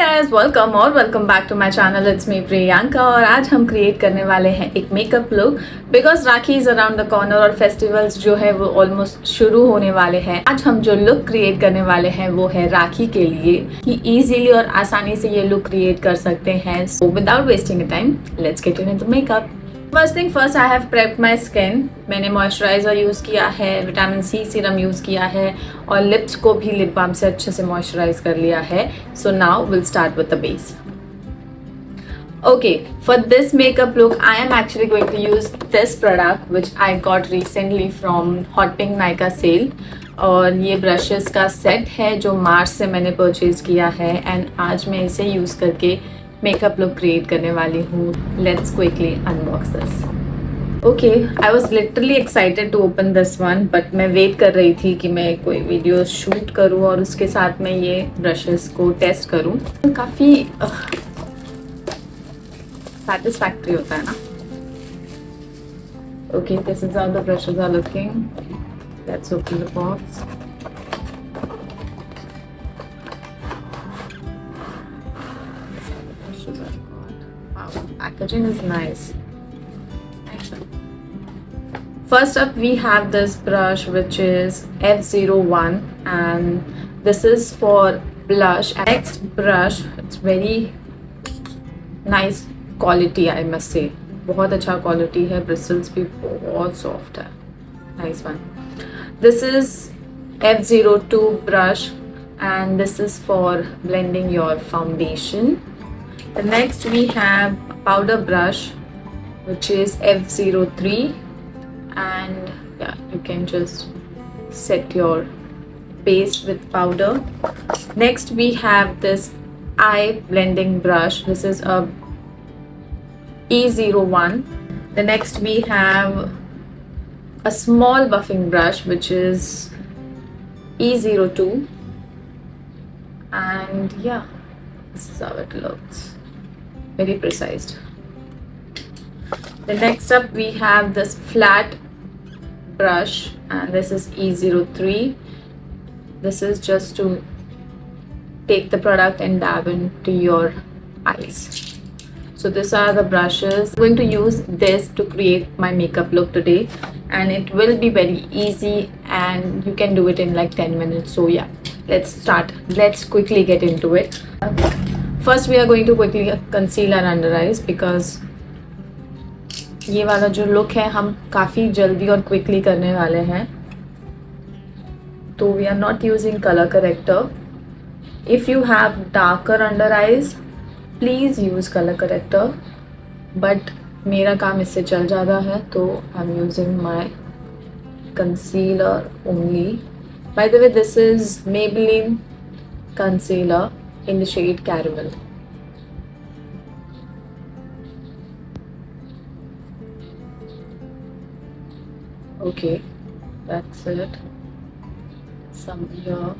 Guys, welcome back to my channel. It's me Priyanka और आज हम क्रिएट करने वाले हैं एक makeup look because Rakhi is around the corner और फेस्टिवल्स जो है वो ऑलमोस्ट शुरू होने वाले हैं। आज हम जो लुक क्रिएट करने वाले हैं वो है राखी के लिए कि इजीली और आसानी से ये लुक क्रिएट कर सकते हैं। So without wasting time let's get into the makeup. First thing first, I have prepped my skin. मैंने मॉइस्चराइजर यूज़ किया है, विटामिन सी सीरम यूज़ किया है और लिप्स को भी लिप बाम से अच्छे से मॉइस्चराइज कर लिया है। सो now will start with the base. Okay, for this makeup look, I am actually going to use this product which I got recently from Hot Pink Nykaa sale. और ये brushes का set है जो मार्च से मैंने परचेज किया है and आज मैं इसे यूज़ करके मेकअप लुक क्रिएट करने वाली हूँ। Let's quickly unbox this. Okay, I was literally excited to open this one, but मैं वेट कर रही थी कि मैं कोई वीडियो शूट करूँ और उसके साथ मैं ये ब्रशेस को टेस्ट करूँ। काफ़ी satisfactory होता है ना। Okay, this is how the brushes are looking. Let's open the box. Wow, packaging is nice. First up, we have this brush which is F01 and this is for blush. Next brush, it's very nice quality, I must say बहुत अच्छा quality है। Bristles भी बहुत soft है। Nice one. This is F02 brush and this is for blending your foundation. The next we have powder brush which is F03 and yeah, you can just set your base with powder. Next we have this eye blending brush. This is a E01. The next we have a small buffing brush which is E02 and yeah, this is how it looks, very precise. The next up we have this flat brush and this is E03. This is just to take the product and dab into your eyes. So these are the brushes. I'm going to use this to create my makeup look today and it will be very easy and you can do it in like 10 minutes. So yeah, let's start. Let's quickly get into it. First we are going to quickly conceal our under eyes because ये वाला जो look है हम काफ़ी जल्दी और quickly करने वाले हैं, तो we are not using color corrector. If you have darker under eyes please use colour corrector, but मेरा काम इससे चल जाता है तो I am using my concealer only. By the way this is Maybelline concealer in the shade caramel. Okay, that's it. Some here.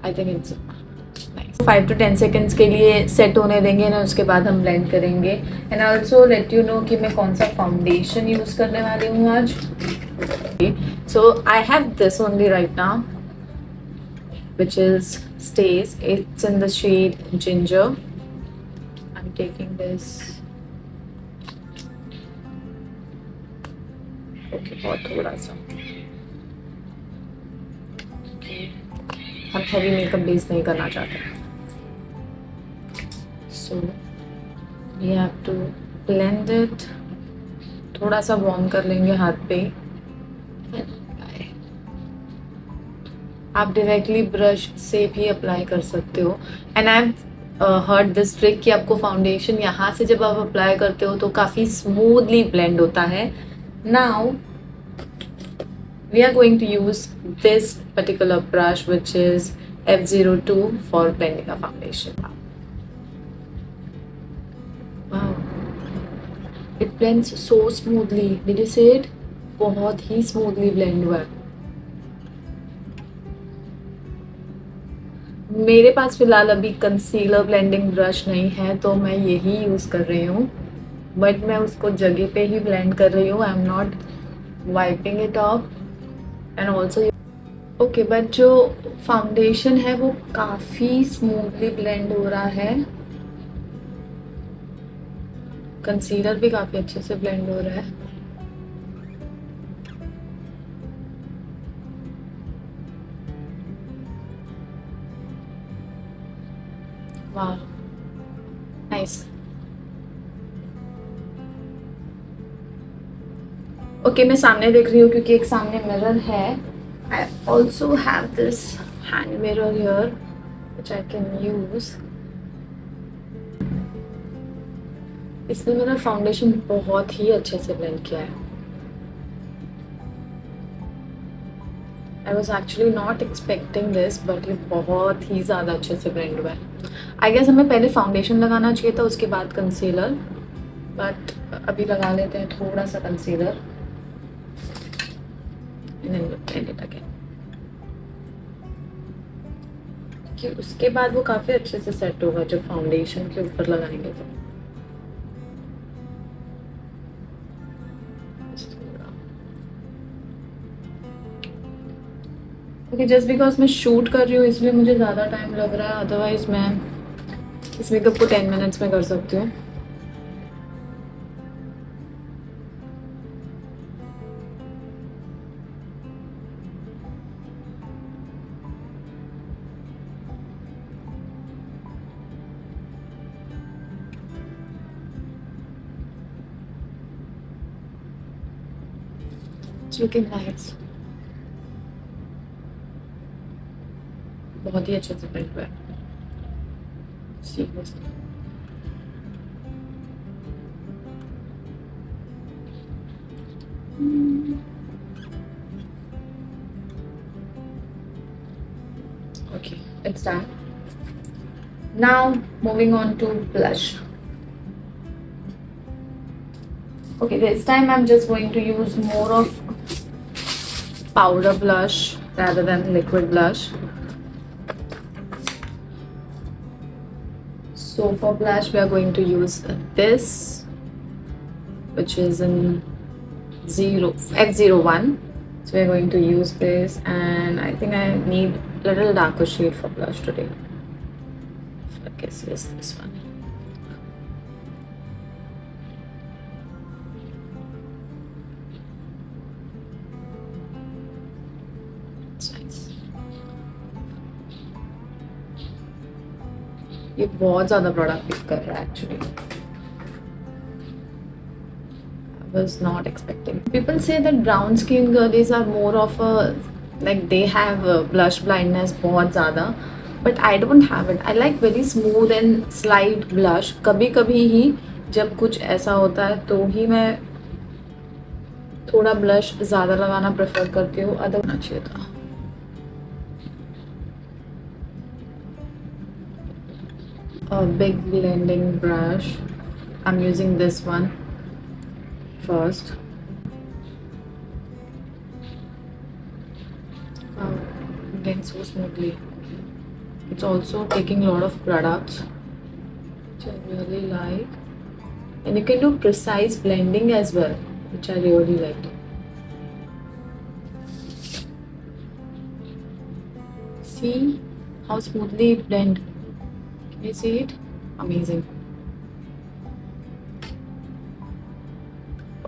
I think it's nice. 5 to 10 seconds के लिए set होने देंगे ना, उसके बाद हम ब्लेंड करेंगे. And also let you know कि मैं कौन सा फाउंडेशन यूज़ करने वाली हूँ आज. So I have this only right now which is stage. It's in the shade ginger. I am taking this. Okay, बहुत थोड़ा सा. हम हैवी मेकअप बेस नहीं करना चाहते, so we have to blend it. थोड़ा सा वार्म कर लेंगे हाथ पे. आप डायरेक्टली ब्रश से भी अप्लाई कर सकते हो. And I have heard this trick कि आपको फाउंडेशन यहाँ से जब आप अप्लाई करते हो तो काफ़ी स्मूथली ब्लेंड होता है. Now we are going to use this particular brush which is F02 for blending a foundation. Wow, it blends so smoothly. Did you see it? बहुत ही smoothly blend हुआ है. मेरे पास फिलहाल अभी कंसीलर ब्लेंडिंग ब्रश नहीं है तो मैं यही यूज़ कर रही हूँ, बट मैं उसको जगह पे ही ब्लेंड कर रही हूँ. I am not wiping it of. And also okay but जो फाउंडेशन है वो काफ़ी स्मूथली ब्लेंड हो रहा है, कंसीलर भी काफ़ी अच्छे से ब्लेंड हो रहा है। वाह नाइस। ओके मैं सामने देख रही हूँ क्योंकि एक सामने मिरर है। I also have this hand mirror here which I can use. इसने मेरा फाउंडेशन बहुत ही अच्छे से ब्लेंड किया है। I was actually not expecting this but ये बहुत ही ज़्यादा अच्छे से ब्लेंड हुआ है। आई गेस हमें पहले फाउंडेशन लगाना चाहिए था उसके बाद कंसीलर, बट अभी लगा लेते हैं थोड़ा सा concealer and then we'll blend it again। कि उसके बाद वो काफ़ी अच्छे से सेट होगा जब फाउंडेशन के ऊपर लगाएंगे तो। ओके जस्ट बिकॉज मैं शूट कर रही हूँ इसलिए मुझे ज़्यादा टाइम लग रहा है, अदरवाइज मैं इस मेकअप को 10 मिनट्स में कर सकती हूँ। लुकिंग नाइस, बहुत ही अच्छे से ब्लेंड हुआ है। Seriously okay, it's done. Now moving on to blush. Okay, this time I'm just going to use more of powder blush rather than liquid blush. So for blush we are going to use this, which is in F01. So we are going to use this, and I think I need a little darker shade for blush today. So I guess yes, this one. It's nice. ये बहुत ज़्यादा product pick कर रहा है actually. Was not expecting. People say that brown skin girlies are more of a like they have a blush blindness बहुत ज़्यादा, but I don't have it. I like very smooth and slight blush. कभी कभी ही जब कुछ ऐसा होता है तो ही मैं थोड़ा ब्लश ज़्यादा लगाना प्रेफर करती हूँ, अदर होना चाहिए था। A big blending brush. I'm using this one first. Again so smoothly. It's also taking a lot of products which I really like, and you can do precise blending as well, which I really liked. See how smoothly it blend. Can you see it? Amazing.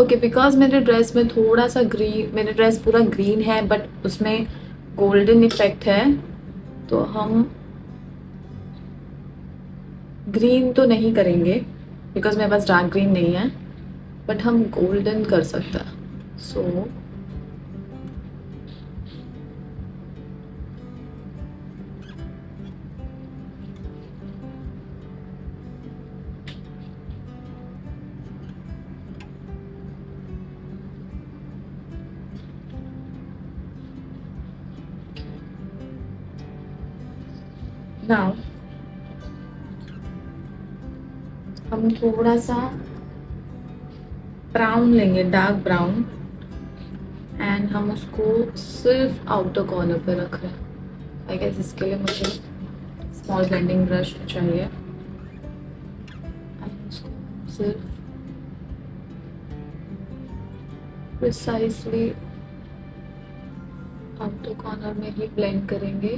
Okay because मेरे dress में थोड़ा सा green, मेरे dress पूरा green है but उसमें golden effect है, तो हम ग्रीन तो नहीं करेंगे बिकॉज मेरे पास डार्क ग्रीन नहीं है, बट हम गोल्डन कर सकते हैं। सो नाउ हम थोड़ा सा ब्राउन लेंगे, डार्क ब्राउन, एंड हम उसको सिर्फ आउटर कॉर्नर पे रख रहे हैं। आई गेस इसके लिए मुझे स्मॉल ब्लेंडिंग ब्रश चाहिए, उसको सिर्फ प्रिसाइसली आउटर कॉर्नर में ही ब्लेंड करेंगे।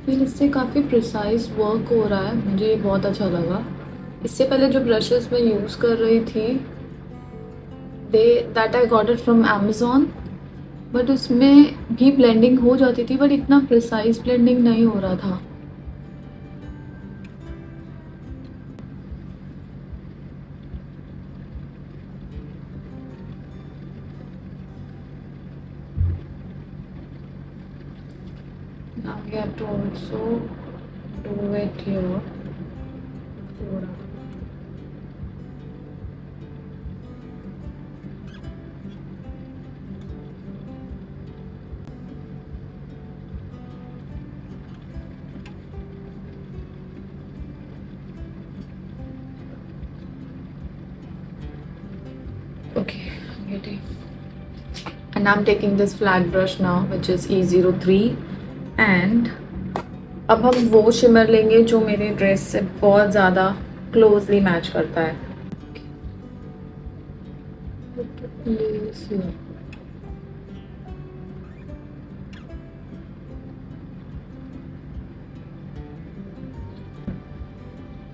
फिर इससे काफ़ी प्रिसाइज वर्क हो रहा है, मुझे ये बहुत अच्छा लगा। इससे पहले जो ब्रशेस मैं यूज़ कर रही थी that I got it from Amazon, but उसमें भी ब्लेंडिंग हो जाती थी, बट इतना प्रिसाइज ब्लेंडिंग नहीं हो रहा था। Now we have to also do it here. थोड़ा okay, I'm getting. And I'm taking this flat brush now, which is E03, and अब हम वो शिमर लेंगे जो मेरे ड्रेस से बहुत ज़्यादा क्लोजली मैच करता है।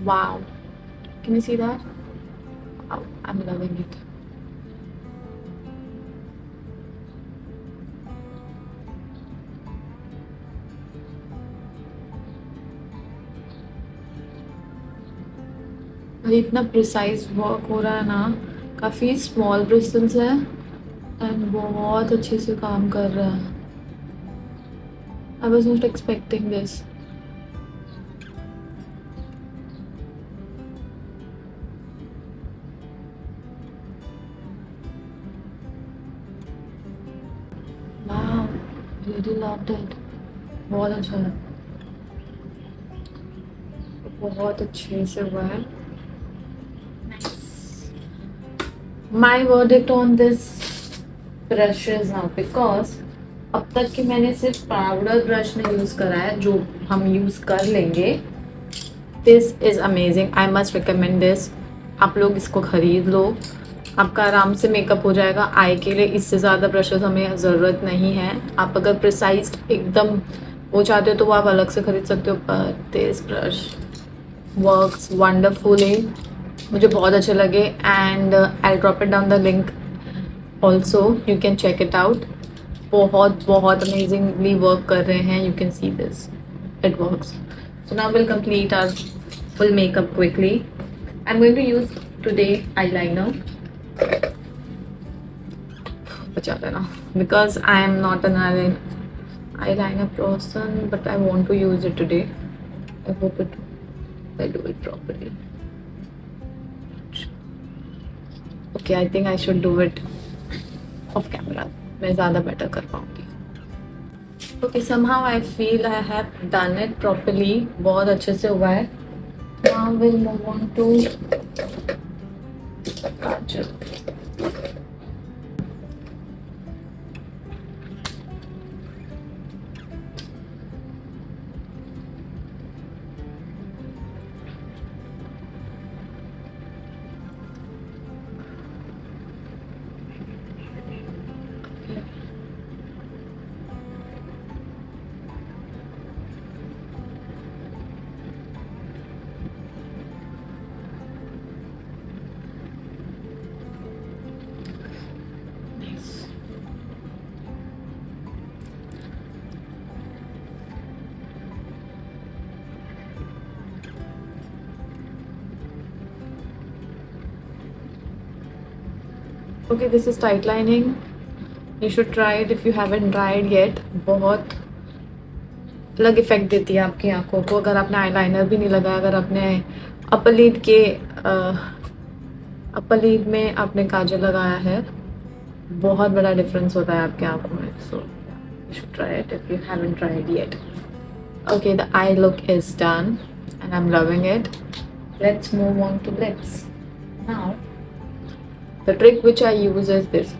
Wow, can you see that? Wow, I'm loving it. इतना प्रिसाइज वर्क हो रहा है ना, काफ़ी स्मॉल ब्रिस्टल्स है एंड बहुत अच्छे से काम कर रहा है। I was not expecting this. वाह, रियली लव्ड इट। बहुत अच्छा है, बहुत अच्छे से हुआ है। My verdict on this brushes now, because अब तक कि मैंने सिर्फ पाउडर ब्रश नहीं यूज़ करा है, जो हम यूज़ कर लेंगे। This is amazing, I must recommend this. आप लोग इसको ख़रीद लो, आपका आराम से मेकअप हो जाएगा। आई के लिए इससे ज़्यादा ब्रशेस हमें ज़रूरत नहीं है। आप अगर प्रिसाइज एकदम वो चाहते हो तो वो आप अलग से ख़रीद सकते हो, पर दिस ब्रश वर्क्स वंडरफुली। मुझे बहुत अच्छे लगे and I drop it down the link also, you can check it out. बहुत बहुत अमेजिंगली वर्क कर रहे हैं, you can see this, it works. So now will complete our full makeup quickly. I am going to use today eyeliner, बचा लेना, because I am not an eyeliner person, but I want to use it today. I hope I do it properly. Okay, I think I should do it off camera. मैं ज़्यादा better कर पाऊँगी। Okay, somehow I feel I have done it properly. बहुत अच्छे से हुआ है। Now we'll move on to Kajal. Okay, this is tight lining. You should try it if you haven't tried yet. बहुत अलग इफेक्ट देती है आपकी आंखों को. अगर आपने आईलाइनर भी नहीं लगाया, अगर आपने अपर लिड के अपर लिड में आपने काजल लगाया है, बहुत बड़ा डिफरेंस होता है आपके आंखों में. So you should try it if you haven't tried yet. Okay, the eye look is done and I'm loving it. Let's move on to lips. Now, the trick which I use is this.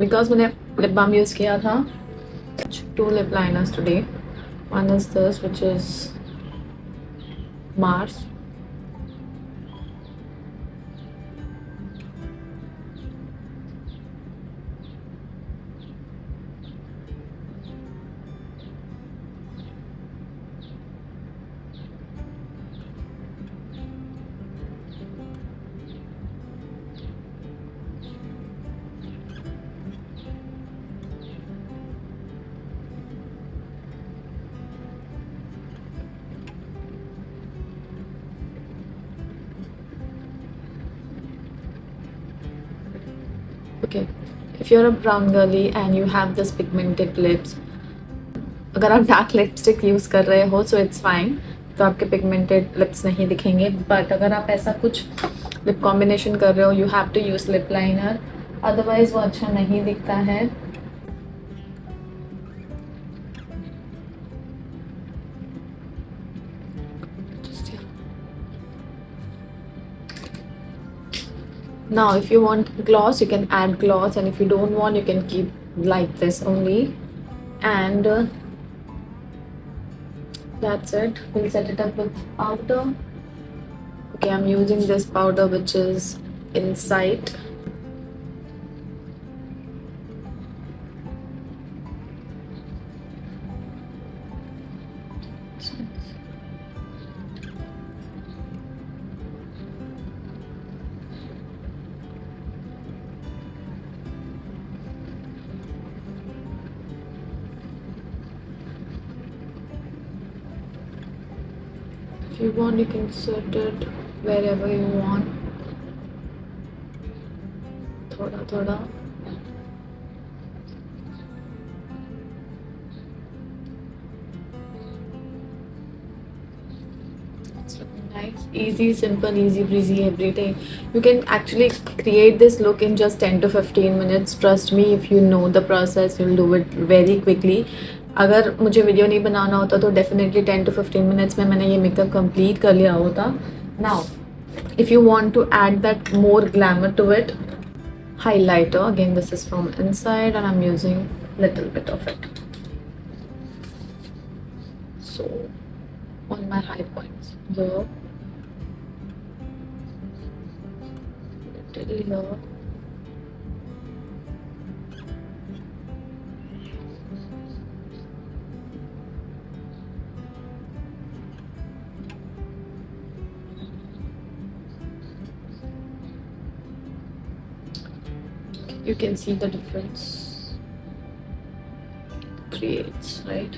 Because मैंने lip balm use किया था, 2 lip liners today. One is this, which is Mars. Okay, if you're a brown girly and you have this pigmented lips, अगर आप dark lipstick use कर रहे हो so it's fine, तो आपके पिगमेंटेड लिप्स नहीं दिखेंगे. बट अगर आप ऐसा कुछ लिप कॉम्बिनेशन कर रहे हो, you have to use lip liner, otherwise वो अच्छा नहीं दिखता है. Now if you want gloss, you can add gloss, and if you don't want, you can keep like this only. And that's it. We'll set it up with powder. Okay, I'm using this powder which is Insight. If you want, you can set it wherever you want. थोड़ा थोड़ा. It's looking nice. Easy, simple, easy breezy every day. You can actually create this look in just 10 to 15 minutes. Trust me, if you know the process, you'll do it very quickly. अगर मुझे video नहीं बनाना होता तो definitely 10 to 15 minutes में मैंने ये makeup complete कर लिया होता. Now if you want to add that more glamour to it, highlighter, again this is from Inside and I'm using little bit of it. So on my high points here, little here, you can see the difference it creates, right?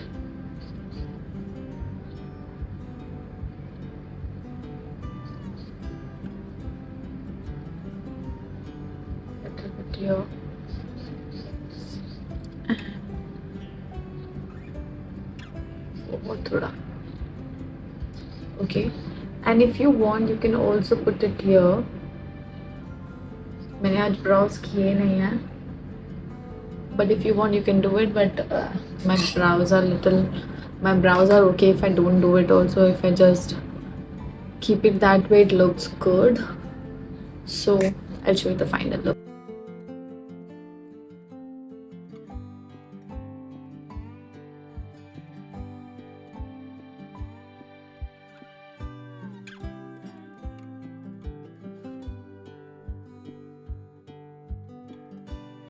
Little bit here. बहुत थोड़ा. Okay, and if you want, you can also put it here. मैंने आज browse किए नहीं हैं, but if you want you can do it, but my brows are okay if I don't do it also. If I just keep it that way, it looks good. So I'll show you the final look.